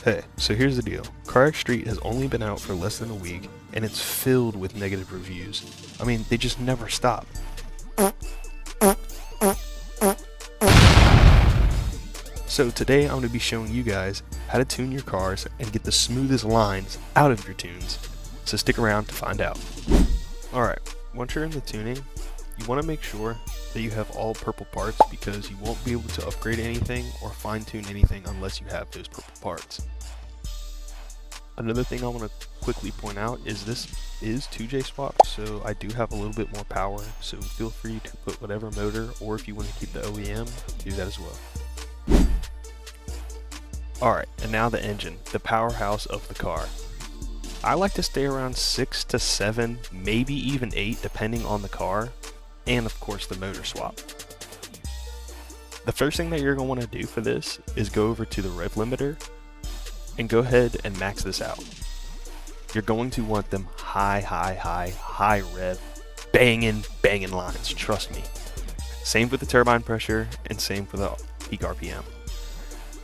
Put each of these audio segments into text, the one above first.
Hey, so here's the deal. CarX Street has only been out for less than a week, and it's filled with negative reviews. I mean, they just never stop. So today I'm going to be showing you guys how to tune your cars and get the smoothest lines out of your tunes. So stick around to find out. Alright, once you're in the tuning, you want to make sure that you have all purple parts because you won't be able to upgrade anything or fine tune anything unless you have those purple parts. Another thing I want to quickly point out is this is 2J swap, so I do have a little bit more power, so feel free to put whatever motor, or if you want to keep the OEM, do that as well. Alright, and now the engine, the powerhouse of the car. I like to stay around 6 to 7, maybe even 8 depending on the car, and of course the motor swap. The first thing that you're going to want to do for this is go over to the rev limiter and go ahead and max this out. You're going to want them high rev, banging lines, trust me. Same with the turbine pressure and same for the peak RPM.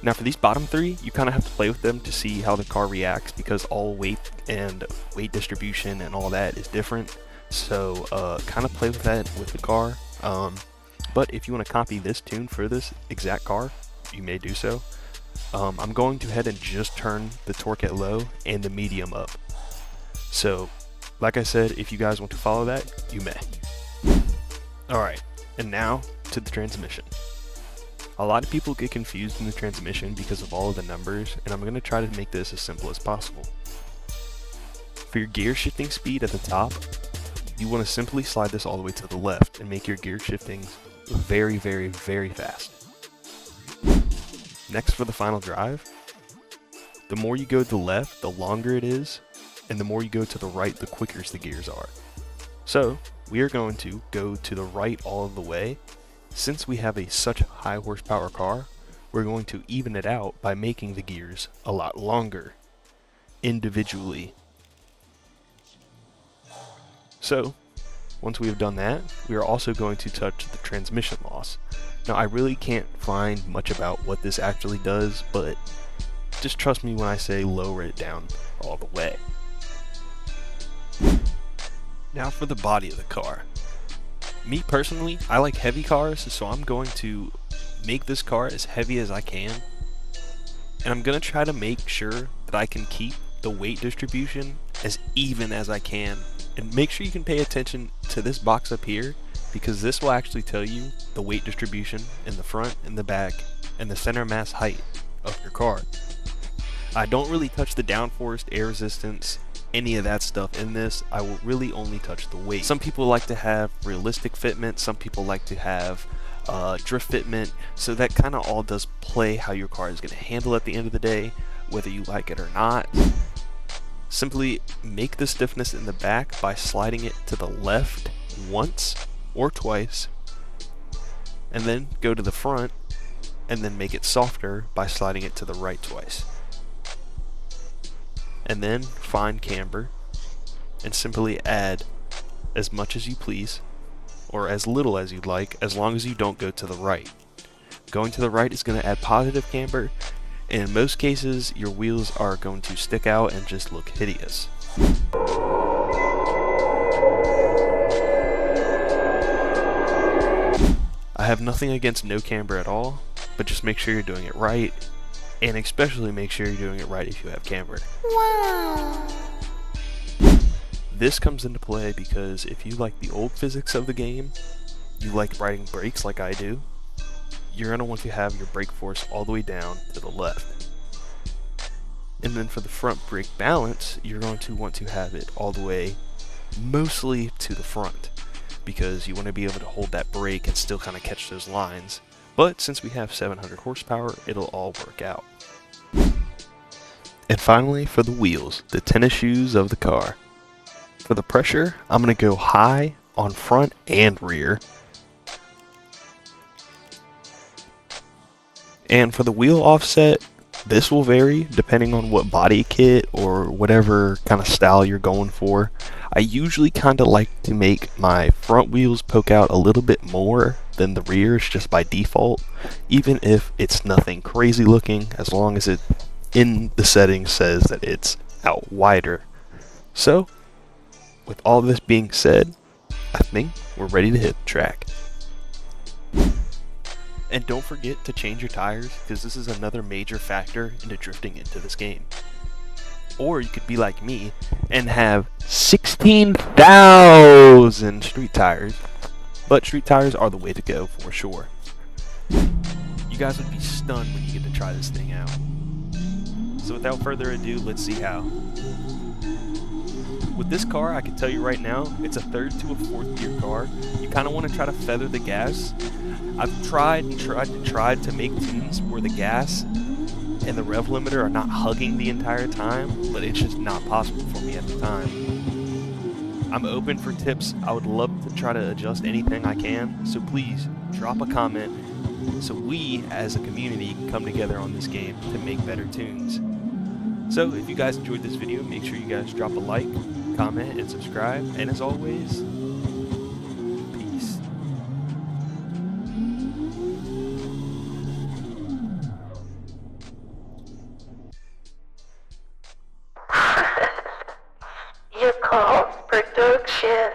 Now for these bottom three, you kind of have to play with them to see how the car reacts because all weight and weight distribution and all that is different. So kind of play with that with the car. But if you want to copy this tune for this exact car, you may do so. I'm going to head and just turn the torque at low and the medium up. So like I said, if you guys want to follow that, you may. Alright, and now to the transmission. A lot of people get confused in the transmission because of all of the numbers, and I'm going to try to make this as simple as possible. For your gear shifting speed at the top, you want to simply slide this all the way to the left and make your gear shifting very fast. Next, for the final drive, the more you go to the left, the longer it is, and the more you go to the right, the quicker the gears are. So we are going to go to the right all of the way. Since we have such high horsepower car, we're going to even it out by making the gears a lot longer individually. So once we have done that, we are also going to touch the transmission loss. Now I really can't find much about what this actually does, but just trust me when I say lower it down all the way. Now for the body of the car. Me personally, I like heavy cars, so I'm going to make this car as heavy as I can. And I'm going to try to make sure that I can keep the weight distribution as even as I can. And make sure you can pay attention to this box up here, because this will actually tell you the weight distribution in the front and the back and the center mass height of your car. I don't really touch the downforce, air resistance, any of that stuff in this. I will really only touch the weight. Some people like to have realistic fitment, some people like to have drift fitment, so that kind of all does play how your car is going to handle at the end of the day, whether you like it or not. Simply make the stiffness in the back by sliding it to the left once or twice, and then go to the front and then make it softer by sliding it to the right twice. And then find camber and simply add as much as you please, or as little as you'd like, as long as you don't go to the right. Going to the right is going to add positive camber, and in most cases your wheels are going to stick out and just look hideous. I have nothing against no camber at all, but just make sure you're doing it right, and especially make sure you're doing it right if you have camber. Wow. This comes into play because if you like the old physics of the game, you like riding brakes like I do, you're going to want to have your brake force all the way down to the left. And then for the front brake balance, you're going to want to have it all the way mostly to the front, because you want to be able to hold that brake and still kind of catch those lines. But since we have 700 horsepower, it'll all work out. And finally, for the wheels, the tennis shoes of the car. For the pressure, I'm going to go high on front and rear. And for the wheel offset, this will vary depending on what body kit or whatever kind of style you're going for. I usually kind of like to make my front wheels poke out a little bit more than the rears just by default, even if it's nothing crazy looking, as long as it in the settings says that it's out wider. So, with all this being said, I think we're ready to hit the track. And don't forget to change your tires, because this is another major factor into drifting into this game. Or you could be like me and have 16,000 street tires, but street tires are the way to go for sure. You guys would be stunned when you get to try this thing out. So without further ado, let's see how. With this car, I can tell you right now, it's a third to a fourth gear car. You kind of want to try to feather the gas. I've tried to make tunes where the gas and the rev limiter are not hugging the entire time, but it's just not possible for me at the time. I'm open for tips. I would love to try to adjust anything I can, so please drop a comment so we as a community can come together on this game to make better tunes. So if you guys enjoyed this video, make sure you guys drop a like, comment, and subscribe, and as always, peace. Your call's production.